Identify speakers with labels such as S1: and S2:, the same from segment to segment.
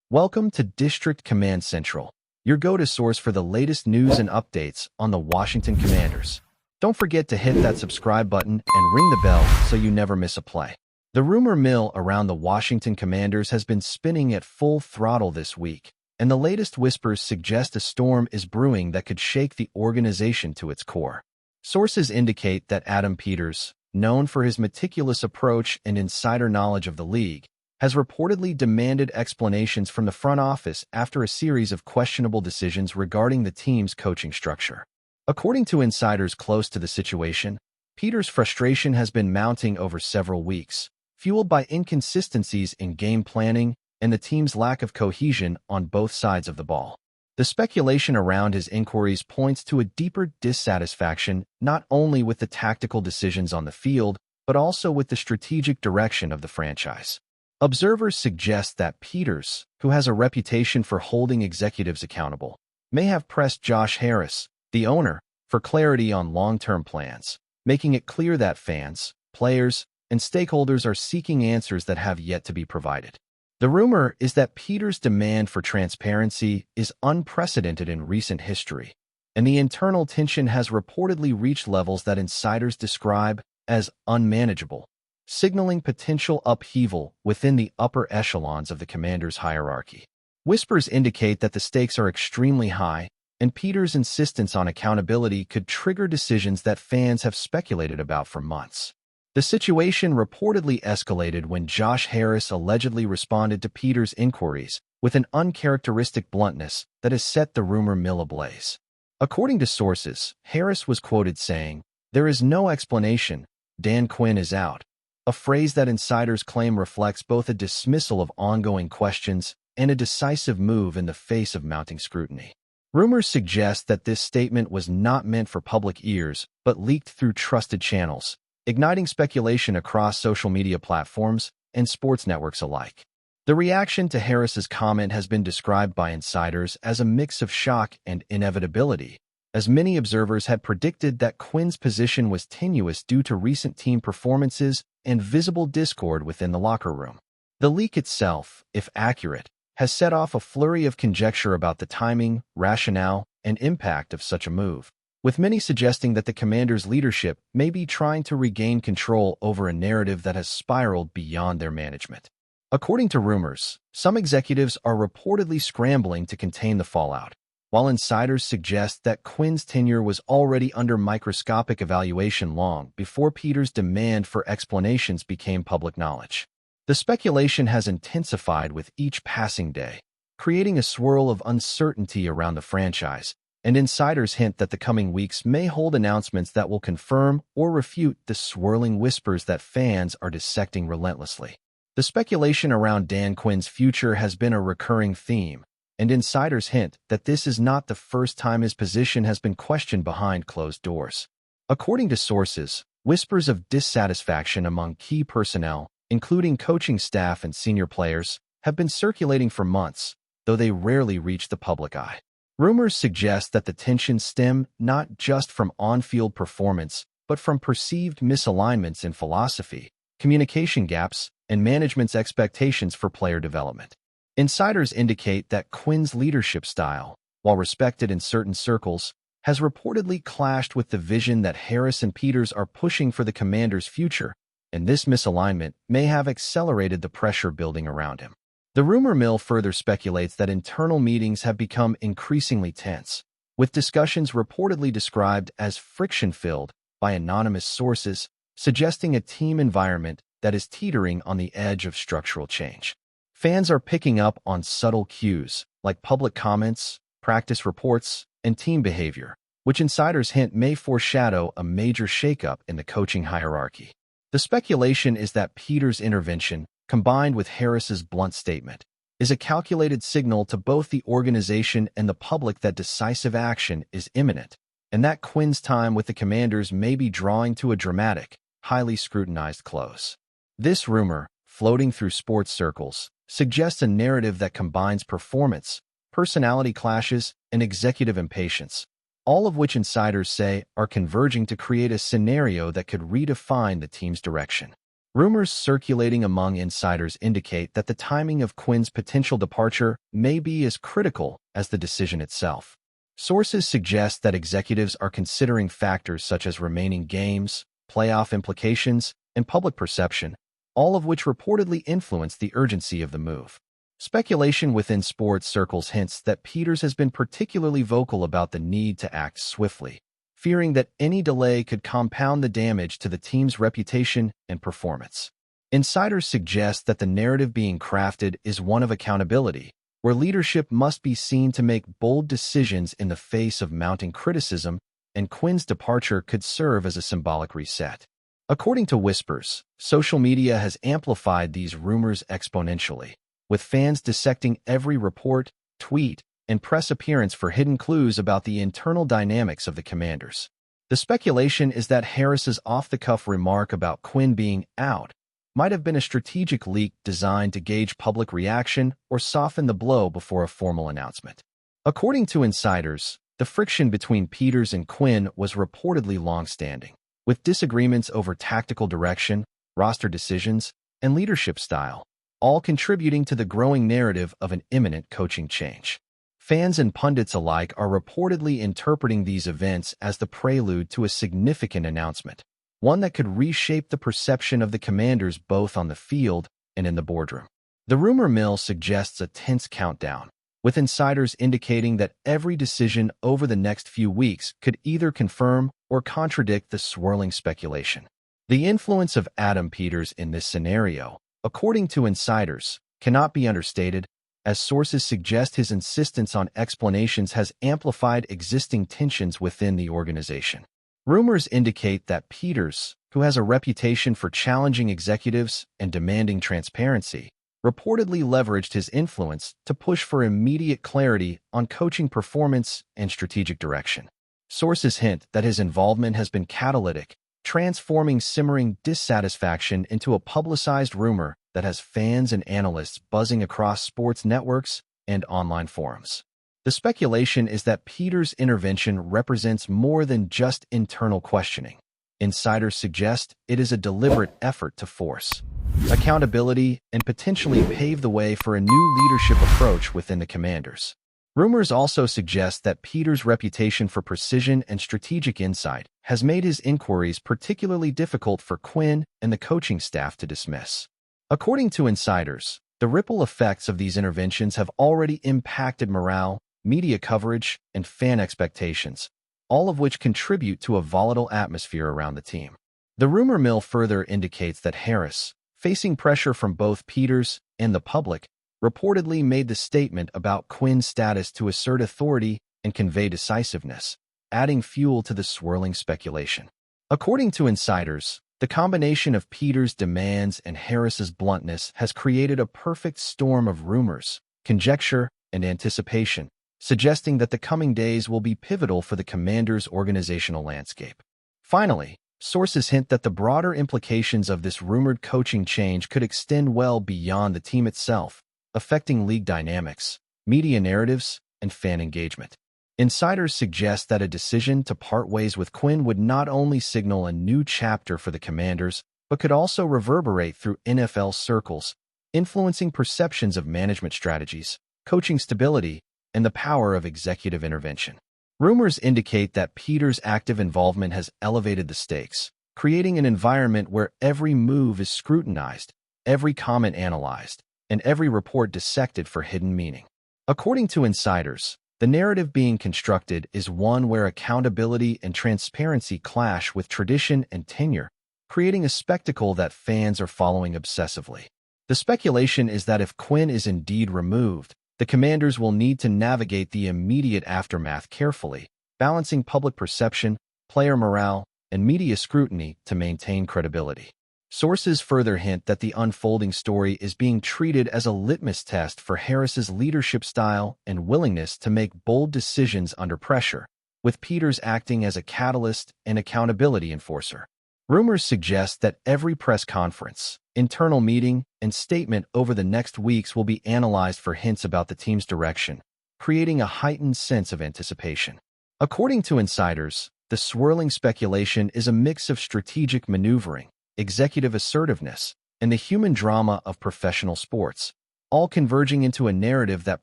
S1: Welcome to District Command Central, your go-to source for the latest news and updates on the Washington Commanders. Don't forget to hit that subscribe button and ring the bell so you never miss a play. The rumor mill around the Washington Commanders has been spinning at full throttle this week, and the latest whispers suggest a storm is brewing that could shake the organization to its core. Sources indicate that Adam Peters, known for his meticulous approach and insider knowledge of the league, has reportedly demanded explanations from the front office after a series of questionable decisions regarding the team's coaching structure. According to insiders close to the situation, Peters' frustration has been mounting over several weeks, fueled by inconsistencies in game planning and the team's lack of cohesion on both sides of the ball. The speculation around his inquiries points to a deeper dissatisfaction not only with the tactical decisions on the field, but also with the strategic direction of the franchise. Observers suggest that Peters, who has a reputation for holding executives accountable, may have pressed Josh Harris, the owner, for clarity on long-term plans, making it clear that fans, players, and stakeholders are seeking answers that have yet to be provided. The rumor is that Peters' demand for transparency is unprecedented in recent history, and the internal tension has reportedly reached levels that insiders describe as unmanageable, signaling potential upheaval within the upper echelons of the Commanders' hierarchy. Whispers indicate that the stakes are extremely high, and Peters' insistence on accountability could trigger decisions that fans have speculated about for months. The situation reportedly escalated when Josh Harris allegedly responded to Peters' inquiries with an uncharacteristic bluntness that has set the rumor mill ablaze. According to sources, Harris was quoted saying, "There is no explanation, Dan Quinn is out," a phrase that insiders claim reflects both a dismissal of ongoing questions and a decisive move in the face of mounting scrutiny. Rumors suggest that this statement was not meant for public ears but leaked through trusted channels, igniting speculation across social media platforms and sports networks alike. The reaction to Harris's comment has been described by insiders as a mix of shock and inevitability, as many observers had predicted that Quinn's position was tenuous due to recent team performances and visible discord within the locker room. The leak itself, if accurate, has set off a flurry of conjecture about the timing, rationale, and impact of such a move, with many suggesting that the Commanders' leadership may be trying to regain control over a narrative that has spiraled beyond their management. According to rumors, some executives are reportedly scrambling to contain the fallout, while insiders suggest that Quinn's tenure was already under microscopic evaluation long before Peters' demand for explanations became public knowledge. The speculation has intensified with each passing day, creating a swirl of uncertainty around the franchise, and insiders hint that the coming weeks may hold announcements that will confirm or refute the swirling whispers that fans are dissecting relentlessly. The speculation around Dan Quinn's future has been a recurring theme, and insiders hint that this is not the first time his position has been questioned behind closed doors. According to sources, whispers of dissatisfaction among key personnel, including coaching staff and senior players, have been circulating for months, though they rarely reach the public eye. Rumors suggest that the tensions stem not just from on-field performance, but from perceived misalignments in philosophy, communication gaps, and management's expectations for player development. Insiders indicate that Quinn's leadership style, while respected in certain circles, has reportedly clashed with the vision that Harris and Peters are pushing for the Commanders' future, and this misalignment may have accelerated the pressure building around him. The rumor mill further speculates that internal meetings have become increasingly tense, with discussions reportedly described as friction-filled by anonymous sources, suggesting a team environment that is teetering on the edge of structural change. Fans are picking up on subtle cues, like public comments, practice reports, and team behavior, which insiders hint may foreshadow a major shakeup in the coaching hierarchy. The speculation is that Peters' intervention, combined with Harris's blunt statement, is a calculated signal to both the organization and the public that decisive action is imminent, and that Quinn's time with the Commanders may be drawing to a dramatic, highly scrutinized close. This rumor, floating through sports circles, suggests a narrative that combines performance, personality clashes, and executive impatience, all of which insiders say are converging to create a scenario that could redefine the team's direction. Rumors circulating among insiders indicate that the timing of Quinn's potential departure may be as critical as the decision itself. Sources suggest that executives are considering factors such as remaining games, playoff implications, and public perception, all of which reportedly influence the urgency of the move. Speculation within sports circles hints that Peters has been particularly vocal about the need to act swiftly, fearing that any delay could compound the damage to the team's reputation and performance. Insiders suggest that the narrative being crafted is one of accountability, where leadership must be seen to make bold decisions in the face of mounting criticism, and Quinn's departure could serve as a symbolic reset. According to whispers, social media has amplified these rumors exponentially, with fans dissecting every report, tweet, and press appearance for hidden clues about the internal dynamics of the Commanders. The speculation is that Harris's off-the-cuff remark about Quinn being out might have been a strategic leak designed to gauge public reaction or soften the blow before a formal announcement. According to insiders, the friction between Peters and Quinn was reportedly long-standing, with disagreements over tactical direction, roster decisions, and leadership style, all contributing to the growing narrative of an imminent coaching change. Fans and pundits alike are reportedly interpreting these events as the prelude to a significant announcement, one that could reshape the perception of the Commanders both on the field and in the boardroom. The rumor mill suggests a tense countdown, with insiders indicating that every decision over the next few weeks could either confirm or contradict the swirling speculation. The influence of Adam Peters in this scenario, according to insiders, cannot be understated, as sources suggest his insistence on explanations has amplified existing tensions within the organization. Rumors indicate that Peters, who has a reputation for challenging executives and demanding transparency, reportedly leveraged his influence to push for immediate clarity on coaching performance and strategic direction. Sources hint that his involvement has been catalytic, transforming simmering dissatisfaction into a publicized rumor that has fans and analysts buzzing across sports networks and online forums. The speculation is that Peters' intervention represents more than just internal questioning. Insiders suggest it is a deliberate effort to force accountability and potentially pave the way for a new leadership approach within the Commanders. Rumors also suggest that Peters' reputation for precision and strategic insight has made his inquiries particularly difficult for Quinn and the coaching staff to dismiss. According to insiders, the ripple effects of these interventions have already impacted morale, media coverage, and fan expectations, all of which contribute to a volatile atmosphere around the team. The rumor mill further indicates that Harris, facing pressure from both Peters and the public, reportedly made the statement about Quinn's status to assert authority and convey decisiveness, adding fuel to the swirling speculation. According to insiders, the combination of Peters' demands and Harris's bluntness has created a perfect storm of rumors, conjecture, and anticipation, suggesting that the coming days will be pivotal for the Commanders' organizational landscape. Finally, sources hint that the broader implications of this rumored coaching change could extend well beyond the team itself, affecting league dynamics, media narratives, and fan engagement. Insiders suggest that a decision to part ways with Quinn would not only signal a new chapter for the Commanders, but could also reverberate through NFL circles, influencing perceptions of management strategies, coaching stability, and the power of executive intervention. Rumors indicate that Peters' active involvement has elevated the stakes, creating an environment where every move is scrutinized, every comment analyzed, and every report dissected for hidden meaning. According to insiders, the narrative being constructed is one where accountability and transparency clash with tradition and tenure, creating a spectacle that fans are following obsessively. The speculation is that if Quinn is indeed removed, the Commanders will need to navigate the immediate aftermath carefully, balancing public perception, player morale, and media scrutiny to maintain credibility. Sources further hint that the unfolding story is being treated as a litmus test for Harris's leadership style and willingness to make bold decisions under pressure, with Peters acting as a catalyst and accountability enforcer. Rumors suggest that every press conference, internal meeting, and statement over the next weeks will be analyzed for hints about the team's direction, creating a heightened sense of anticipation. According to insiders, the swirling speculation is a mix of strategic maneuvering, executive assertiveness, and the human drama of professional sports, all converging into a narrative that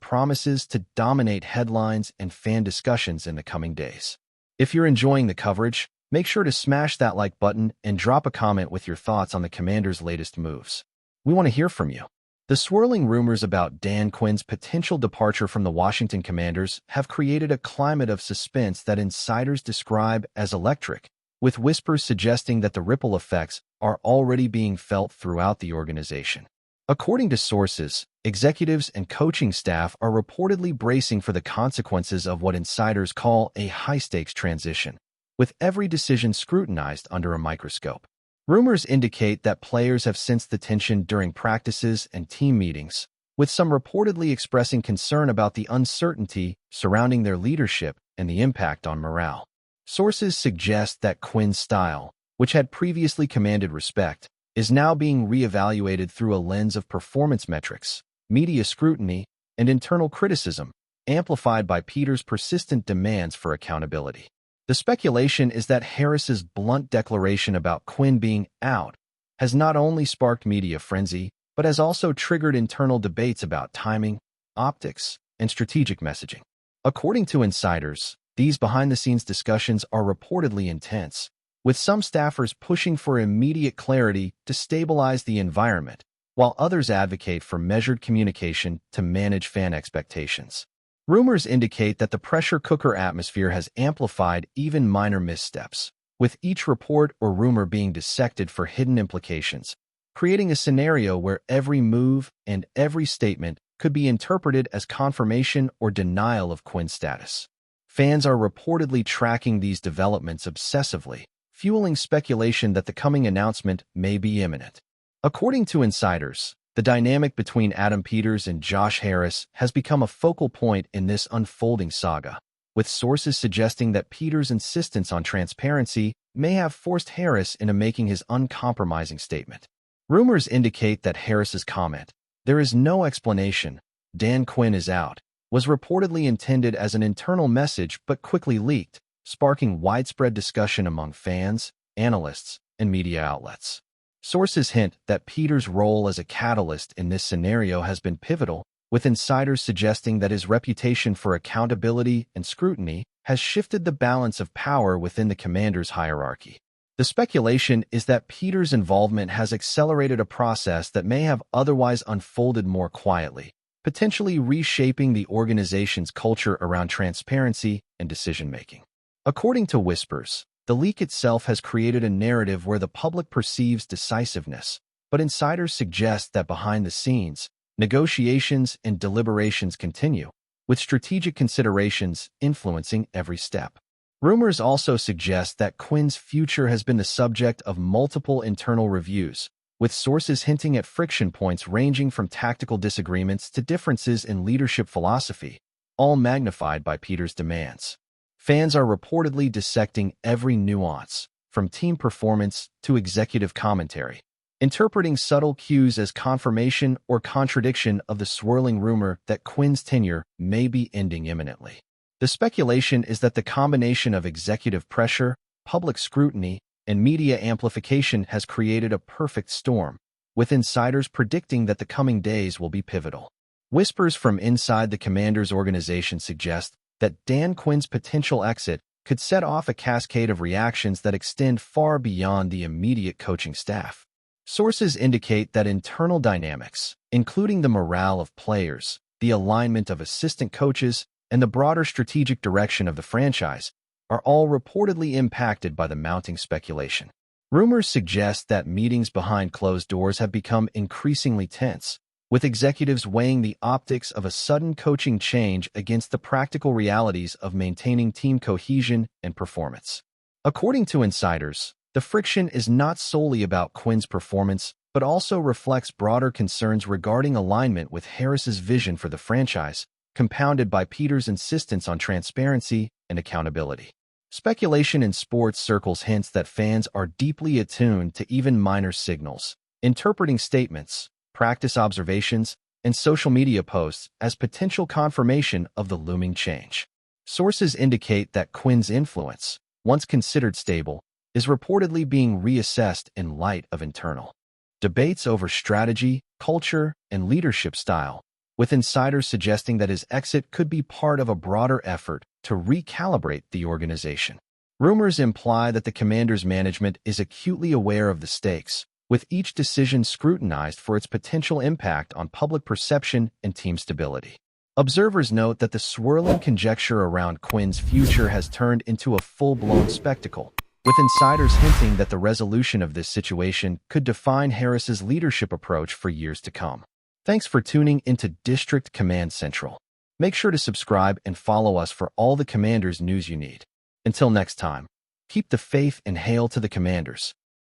S1: promises to dominate headlines and fan discussions in the coming days. If you're enjoying the coverage, make sure to smash that like button and drop a comment with your thoughts on the Commanders' latest moves. We want to hear from you. The swirling rumors about Dan Quinn's potential departure from the Washington Commanders have created a climate of suspense that insiders describe as electric, with whispers suggesting that the ripple effects are already being felt throughout the organization. According to sources, executives and coaching staff are reportedly bracing for the consequences of what insiders call a high-stakes transition, with every decision scrutinized under a microscope. Rumors indicate that players have sensed the tension during practices and team meetings, with some reportedly expressing concern about the uncertainty surrounding their leadership and the impact on morale. Sources suggest that Quinn's style, which had previously commanded respect, is now being reevaluated through a lens of performance metrics, media scrutiny, and internal criticism, amplified by PETERS' persistent demands for accountability. The speculation is that Harris's blunt declaration about Quinn being out has not only sparked media frenzy, but has also triggered internal debates about timing, optics, and strategic messaging. According to insiders, these behind-the-scenes discussions are reportedly intense, with some staffers pushing for immediate clarity to stabilize the environment, while others advocate for measured communication to manage fan expectations. Rumors indicate that the pressure cooker atmosphere has amplified even minor missteps, with each report or rumor being dissected for hidden implications, creating a scenario where every move and every statement could be interpreted as confirmation or denial of Quinn's status. Fans are reportedly tracking these developments obsessively, fueling speculation that the coming announcement may be imminent. According to insiders, the dynamic between Adam Peters and Josh Harris has become a focal point in this unfolding saga, with sources suggesting that Peters' insistence on transparency may have forced Harris into making his uncompromising statement. Rumors indicate that Harris's comment, "There is no explanation, Dan Quinn is out," was reportedly intended as an internal message but quickly leaked, sparking widespread discussion among fans, analysts, and media outlets. Sources hint that Peters' role as a catalyst in this scenario has been pivotal, with insiders suggesting that his reputation for accountability and scrutiny has shifted the balance of power within the Commanders' hierarchy. The speculation is that Peters' involvement has accelerated a process that may have otherwise unfolded more quietly, potentially reshaping the organization's culture around transparency and decision-making. According to whispers, the leak itself has created a narrative where the public perceives decisiveness, but insiders suggest that behind the scenes, negotiations and deliberations continue, with strategic considerations influencing every step. Rumors also suggest that Quinn's future has been the subject of multiple internal reviews, with sources hinting at friction points ranging from tactical disagreements to differences in leadership philosophy, all magnified by Peters' demands. Fans are reportedly dissecting every nuance, from team performance to executive commentary, interpreting subtle cues as confirmation or contradiction of the swirling rumor that Quinn's tenure may be ending imminently. The speculation is that the combination of executive pressure, public scrutiny, and media amplification has created a perfect storm, with insiders predicting that the coming days will be pivotal. Whispers from inside the Commanders organization suggest that Dan Quinn's potential exit could set off a cascade of reactions that extend far beyond the immediate coaching staff. Sources indicate that internal dynamics, including the morale of players, the alignment of assistant coaches, and the broader strategic direction of the franchise, are all reportedly impacted by the mounting speculation. Rumors suggest that meetings behind closed doors have become increasingly tense, with executives weighing the optics of a sudden coaching change against the practical realities of maintaining team cohesion and performance. According to insiders, the friction is not solely about Quinn's performance, but also reflects broader concerns regarding alignment with Harris's vision for the franchise, compounded by Peters' insistence on transparency and accountability. Speculation in sports circles hints that fans are deeply attuned to even minor signals, interpreting statements, practice observations, and social media posts as potential confirmation of the looming change. Sources indicate that Quinn's influence, once considered stable, is reportedly being reassessed in light of internal debates over strategy, culture, and leadership style, with insiders suggesting that his exit could be part of a broader effort to recalibrate the organization. Rumors imply that the commander's management is acutely aware of the stakes, with each decision scrutinized for its potential impact on public perception and team stability. Observers note that the swirling conjecture around Quinn's future has turned into a full-blown spectacle, with insiders hinting that the resolution of this situation could define Harris's leadership approach for years to come. Thanks for tuning into District Command Central. Make sure to subscribe and follow us for all the Commanders news you need. Until next time, keep the faith and hail to the Commanders.